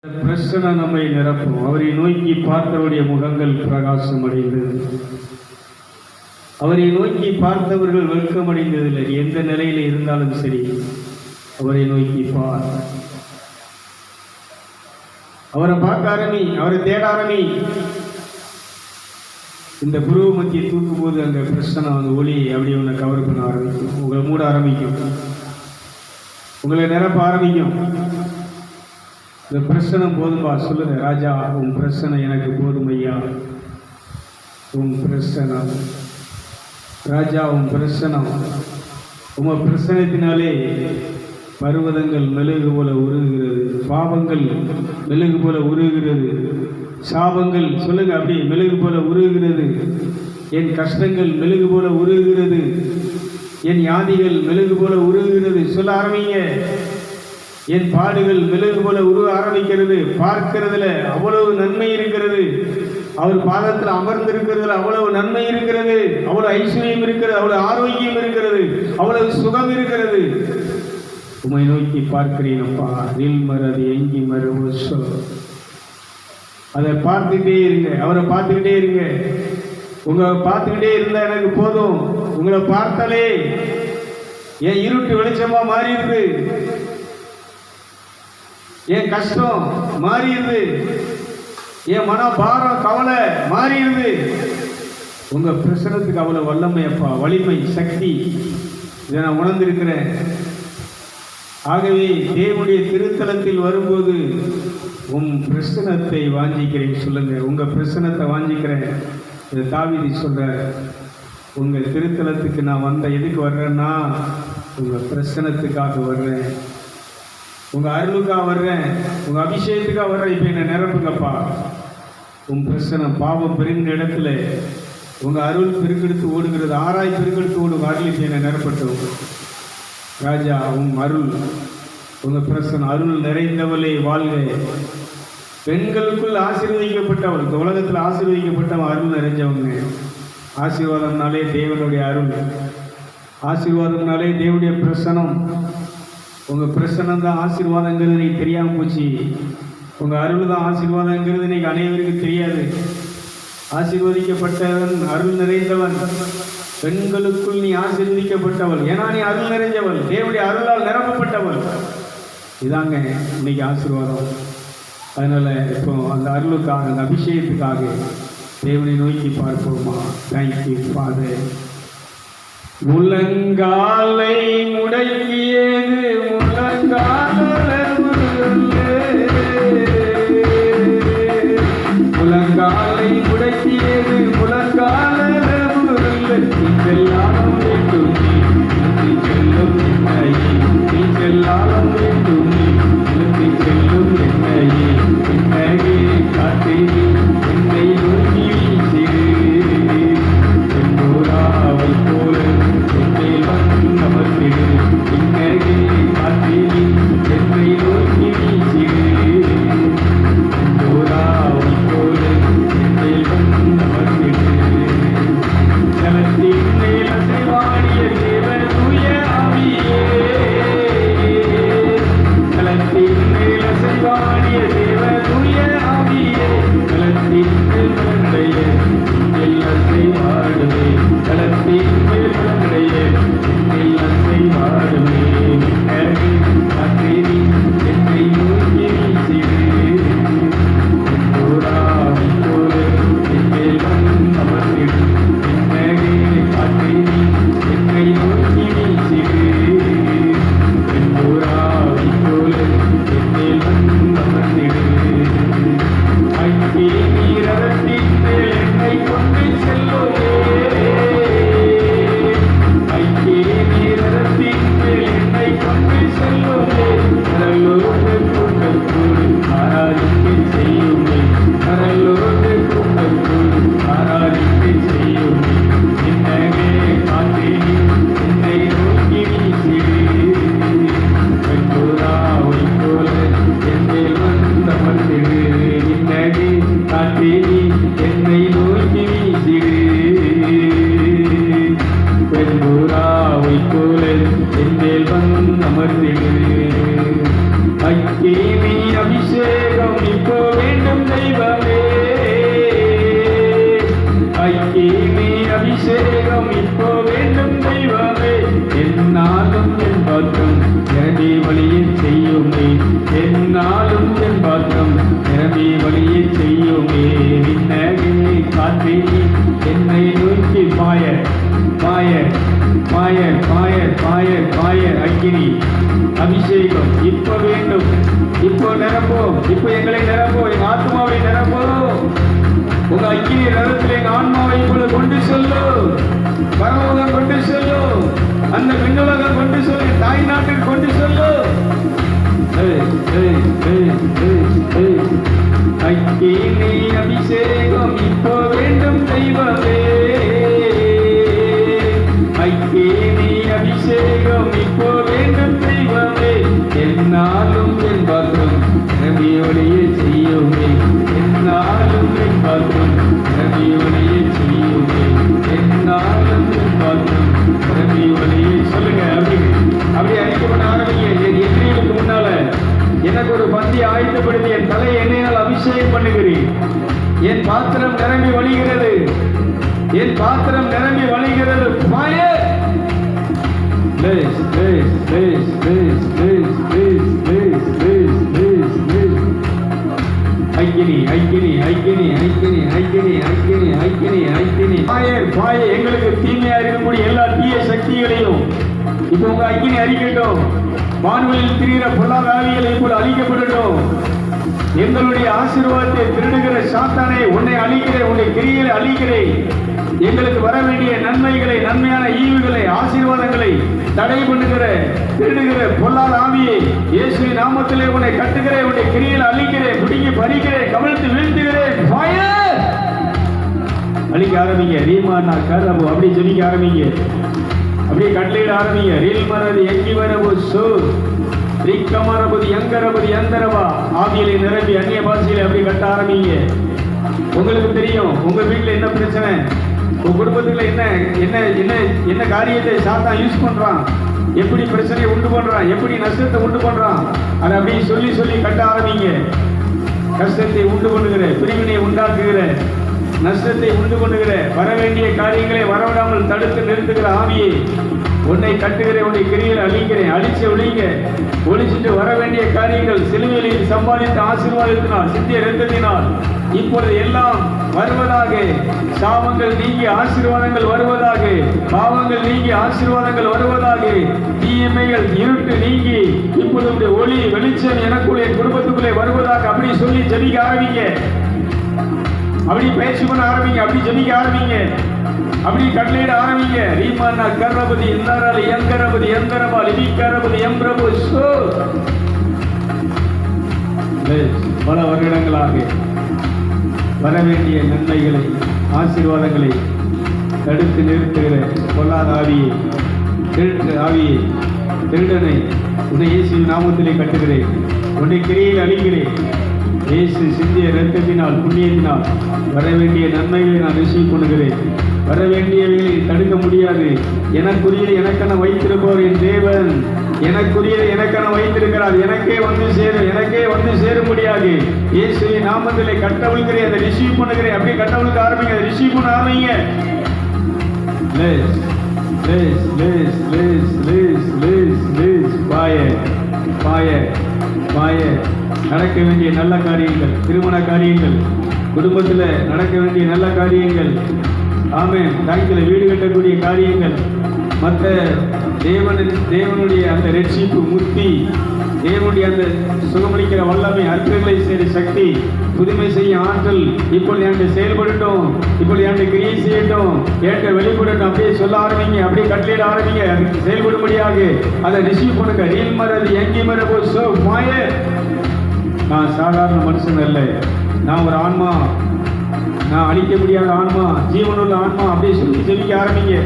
பிரசன்னம் நம்மை நிரப்பும். அவரை நோக்கி பார்த்தவருடைய முகங்கள் பிரகாசம் அடைந்தது. அவரை நோக்கி பார்த்தவர்கள் வெட்கமடைந்ததில்லை. எந்த நிலையில இருந்தாலும் சரி, அவரை நோக்கி பார். அவரை பார்க்க ஆரம்பி, அவரை தேட ஆரம்பி. இந்த புருவ மத்தியை தூக்கும் போது அங்கே பிரசன்னம், அந்த ஒளி அப்படி உன்னை கவர் பண்ண ஆரம்பிக்கும். உங்களை மூட ஆரம்பிக்கும், உங்களை நிரப்ப ஆரம்பிக்கும். இந்த பிரசனம் போதும்பா, சொல்லுங்க ராஜா, உன் பிரசனம் எனக்கு போதும் ஐயா. உன் பிரசனம் ராஜா, உன் பிரசனம். உம பிரசனத்தினாலே பர்வதங்கள் மெழுகு போல உருகுகிறது, பாவங்கள் மெழுகு போல உருகுகிறது, சாபங்கள் சொல்லுங்க அப்படி மெழுகு போல உருகுகிறது, என் கஷ்டங்கள் மெழுகு போல உருகுகிறது, என் யாதிகள் மெழுகு போல உருகுகிறது. சொல்ல ஆரம்பிங்க. என் பாடுகள் மெழுகு போல உருவ ஆரம்பிக்கிறது. பார்க்கிறதுல அவ்வளவு நன்மை இருக்கிறது. அவர் பாதத்தில் அமர்ந்திருக்கிறதுல அவ்வளவு நன்மை இருக்கிறது, அவ்வளவு ஐஸ்வர்யம் இருக்கிறது, அவ்வளவு ஆரோக்கியம் இருக்கிறது, அவ்வளவு சுகம் இருக்கிறது. உம்மை நோக்கி பார்க்கிறேனப்பா. நில் மரது எங்கி மரவு சொல். அதை பார்த்துக்கிட்டே இருங்க, அவரை பார்த்துக்கிட்டே இருங்க. உங்களை பார்த்துக்கிட்டே இருந்தா எனக்கு போதும். உங்களை பார்த்தாலே என் இருட்டு வெளிச்சமா மாறிடுது, என் கஷ்டம் மாறிடுது, என் மன பாரம் கவலை மாறிடுது. உங்க பிரசனத்துக்கு அவ்வளவு வல்லமையப்பா, வலிமை, சக்தி. இதை நான் உணர்ந்திருக்கிறேன். ஆகவே தேவனுடைய திருத்தலத்தில் வரும்போது உன் பிரசனத்தை வாஞ்சிக்கிறேன். சொல்லுங்க, உங்க பிரசனத்தை வாஞ்சிக்கிறேன். இது தாவீது சொல்ற. உங்க திருத்தலத்துக்கு நான் வந்த எதுக்கு வர்றேன்னா, உங்க பிரசனத்துக்காக வர்றேன், உங்க அருளுக்காக வர்றேன், உங்க அபிஷேகத்துக்காக வர்றேன். இப்ப என்ன நிரப்புங்கப்பா. உன் பிரசனம் பாவம் பெருகிற இடத்துல உங்க அருள் பெருக்கெடுத்து ஓடுகிறது, ஆராய் பெருக்கெடுத்து ஓடும் அருள் இப்ப என்ன நிரப்பட்டும். ராஜா, உன் அருள், உங்க பிரசனம். அருள் நிறைந்தவளே வாழ்க. பெண்களுக்குள் ஆசீர்வதிக்கப்பட்டவள், இந்த உலகத்தில் ஆசீர்வதிக்கப்பட்டவன் அருள் நிறைஞ்சவங்க. ஆசீர்வாதம்னாலே தேவனுடைய அருள், ஆசீர்வாதம்னாலே தேவனுடைய பிரசனம். உங்க பிரசனம் தான் ஆசீர்வாதங்கிறது இன்னைக்கு தெரியாம போச்சு. உங்க அருள் தான் ஆசீர்வாதங்கிறது இன்னைக்கு அனைவருக்கு தெரியாது. ஆசீர்வதிக்கப்பட்டவன், அருள் நிறைந்தவன். பெண்களுக்குள் நீ ஆசீர்வதிக்கப்பட்டவள், ஏன்னா நீ அருள் நிறைஞ்சவள், தேவனுடைய அருளால் நிரப்பப்பட்டவள். இதாங்க இன்னைக்கு ஆசீர்வாதம். அதனால இப்போ அந்த அருளுக்காக, அந்த அபிஷேகத்துக்காக தேவனை நோக்கி பார்ப்போமா. Thank you father. முழங்காலை முடக்கியது முழங்காலை முடக்கியது முழங்கால செல்லாலம் வேண்டும் செல்லும் என்னையே, நீ செல்லாலம் வேண்டும் செல்லும் என்னையே, என்னையே காத்தே என்னை நோக்கி வீசிடு. செந்தூராவை போல என்னை அமர்ந்திடு, என்னையே காத்தே என்னை நோக்கி வீசிடு. செந்தூராவை போல என்னை அமர்ந்திடு. ஜலத்தின் மேல் அசைவாடிய தேவ தூய ஆவியே, ஜலத்தின் மேல் அசைவாடிய தேவ தூய ஆவியே, ஜலத்தின் மேல் மலர்ந்தய எங்கள் அசைவாடுவே, ஜலத்தின் மேல் மலர்ந்தய எங்கள் அசைவாடுவே. அத்தேவி என்னை நோக்கி வீசிடு. போராவி போல எங்கள் அமர்ந்திடு, என்னை நோக்கி வீசிடு. போராவி போல என்னில் அமர்ந்திடு. ஐக்கிய நீரத்தின் மேல் என்னை கொண்டு செல்லுவே, ஐக்கிய நீரத்தின் மேல் என்னை கொண்டு செல்லுவே. கடலோடு கூட்டத்தோடு ஆராதிக்கை செய்யுமே, கடலோடு கூட்டத்தோடு ஆராதிக்கை செய்யுமே. என்னவே காத்தே என்னை நோக்கி வீசிடு. வெண்புறாவை போல என்னில் வந்தமர்ந்திடு. என்னவே காத்தே என்னை நோக்கி வீசிடு. வெண்புறாவை போல என்னில் வந்தமர்ந்திடு. ஐக்கிய அபிஷேகம் நம்பி வழியை செய்யுமே விண்ணகே காற்றே என்னை நோக்கி பாய பாய பாய பாய பாய பாய அக்கினி அபிஷேகம் இப்ப வேண்டும். இப்போ நிரப்போம். இப்போ எங்களை நிரப்போம். எங்க ஆத்மாவை நிரப்போம். உங்க அக்கினி ரதத்தில் எங்க ஆன்மாவை இப்பொழுது கொண்டு செல்லும். பரலோகம் கொண்டு செல்லும். அந்த விண்ணுலகம் கொண்டு செல்லும். தாய் நாட்டில் கொண்டு செல்லும். அக்கினி அபிஷேகம் இப்போ வேண்டும் தெய்வமே. அக்கினி அபிஷேகம் இப்போ வேண்டும் தெய்வமே. என்னாலும் என் பாத்திரம் ரவியோடையே செய்யுமே. என்னாலும் என் பாத்திரம் ரவியோடையே செய்யுமே. என்னாலும் என் பாத்திரம் ரவியோடையே சொல்லுங்க. அப்படி அறிக்கை பண்ண ஆரம்பிங்க. என் எதிரிகளுக்கு முன்னால எனக்கு ஒரு பந்தி ஆயத்தப்படுத்தி என் தலை எண்ணெயால் அபிஷேகம் பண்ணுகிறேன். என் பாத்திரம் நிரம்பி வழிகிறது. என் பாத்திரம் நிரம்பி வழிகிறது. ஐக்கினி ஐக்கினி ஐக்கினி ஐக்கினி ஐக்கினி ஐக்கினி ஐக்கினி ஐக்கினி பாய எங்களுக்கு தீமையா இருக்கக்கூடிய எல்லா தீய சக்திகளையும் இப்போ உங்க அக்கினி அழிக்கட்டும். வான்வெளியில் திரிகிற பொல்லாத ஆவிகளை இப்போது அழிக்கப்படட்டும். எங்களுடைய ஆசீர்வாதத்தை திருடுகிற சாத்தானே உன்னை அழிக்கிறேன். உன்னை கிரிகளை அழிக்கிறேன். எங்களுக்கு வர வேண்டிய நன்மைகளை, நன்மையான ஈவுகளை, ஆசீர்வாதங்களை தடை பண்ணுகிற திருடுகிற பொல்லாத ஆவியை இயேசுவின் நாமத்திலே உன்னை கட்டுகிறேன். உன்னை கிரிகளை அழிக்கிறேன். பிடிங்கி பறிக்கிறேன். கவிழ்த்து வீழ்த்துகிறேன். அழிக்க ஆரம்பிங்க. ரீமானா கரபு அப்படி சொல்லிக்க ஆரம்பிங்க. அப்படியே கட்டளையிட ஆரம்பிங்க. ரீல் மரது எங்கி வரபு சோ ரிக்கமரபுது எங்கரபுது எந்தரவா ஆவியலை நிரம்பி அந்நிய பாஷையில அப்படி கட்ட ஆரம்பிங்க. உங்களுக்கு தெரியும் உங்க வீட்டுல என்ன பிரச்சனை, உங்க குடும்பத்துல என்ன என்ன என்ன என்ன காரியத்தை சாத்தான் யூஸ் பண்றான், எப்படி பிரச்சனையை உண்டு பண்றான், எப்படி நஷ்டத்தை உண்டு பண்றான், அதை அப்படியே சொல்லி சொல்லி கட்ட ஆரம்பிங்க. கஷ்டத்தை உண்டு பண்ணுகிற, பிரிவினை உண்டாக்குகிற, நஷ்டத்தை உண்டு பண்ணுகிற, வர வேண்டிய காரியங்களை வரவிடாமல் தடுத்து நிறுத்துகிற ஆவியை உன்னை கட்டுகிறேன். உன்னை கிரியில் அழிக்கிறேன். அழிச்சு ஒழிங்க. ஒழிச்சிட்டு வர வேண்டிய காரியங்கள் சிலுவையில் சம்பாதித்த ஆசீர்வாதத்தினால், சிந்திய இரத்தத்தினால் இப்பொழுது எல்லாம் வருவதாக. சாபங்கள் நீங்கி ஆசீர்வாதங்கள் வருவதாக. பாவங்கள் நீங்கி ஆசீர்வாதங்கள் வருவதாக. தீமைகள் இருட்டு நீங்கி இப்பொழுது ஒளி வெளிச்சம் எனக்குள்ளே குடும்பத்துக்குள்ளே வருவதாக. அப்படி சொல்லி ஜெபிக்க ஆரம்பிங்க. அப்படி பயிற்சி பண்ண ஆரம்பிங்க. அப்படி ஜெபிக்க ஆரம்பிங்க. அப்படி கட்டளையிட ஆரம்பிங்க. ரீமானா கரபதி இந்தராலி எங்கரபதி எந்தரபா லிபிகரபதி எம்பிரபு சோ. பல வருடங்களாக வர வேண்டிய நன்மைகளை, ஆசீர்வாதங்களை தடுத்து நிறுத்துகிற பொல்லாத ஆவியை, திருட்டு ஆவியை, திருடனை உன்னை இயேசுவின் நாமத்திலே கட்டுகிறேன். உன்னை கிரியில் அழிக்கிறேன். இயேசு சிந்திய இரத்தத்தினால், புண்ணியத்தினால் வர வேண்டிய நன்மைகளை நான் ரிசீவ் பண்ணுகிறேன். வர வேண்டியவைகளை தடுக்க முடியாது. எனக்குரியதை எனக்கென வைத்திருப்பவர் என் தேவன். எனக்குரியதை எனக்கென வைத்திருக்கிறார். எனக்கே வந்து சேரும். எனக்கே வந்து சேர முடியாது. இயேசுவின் நாமத்திலே கட்டவிழ்கிறேன். அதை ரிசீவ் பண்ணுகிறேன். அப்படியே கட்டவிழ்க்க ஆரம்பிங்க. அதை ரிசீவ் பண்ண ஆரம்பிங்க. நடக்க வேண்டிய நல்ல காரியங்கள், திருமண காரியங்கள், குடும்பத்தில் நடக்க வேண்டிய நல்ல காரியங்கள், ஆமென், தாய்களை வீடு கட்டக்கூடிய காரியங்கள், மற்ற தேவனுடைய அந்த ரட்சிப்பு, முக்தி, தேவனுடைய அந்த சுகமளிக்கிற வல்லமை, அற்புதங்களை செய்கிற சக்தி, புதுமை செய்ய ஆற்றல் இப்பொழுது என்கிட்ட செயல்படட்டும். இப்பொழுது என்கிட்ட கிரியை செய்யட்டும். என்கிட்ட வெளிப்படட்டும். அப்படியே சொல்ல ஆரம்பிங்க. அப்படியே கட்டளையிட ஆரம்பிங்க. அதுக்கு செயல்படும்படியாக அதை ரிசீவ் பண்ணுங்க. ரீல் மரது எங்கி மரபோ சோ மாய. நான் சாதாரண மனுஷன் அல்ல. நான் ஒரு ஆன்மா. நான் அழிக்க முடியாத ஆன்மா, ஜீவனுள்ள ஆன்மா. அப்படியே சொல்லி ஜெபிக்க ஆரம்பிங்க.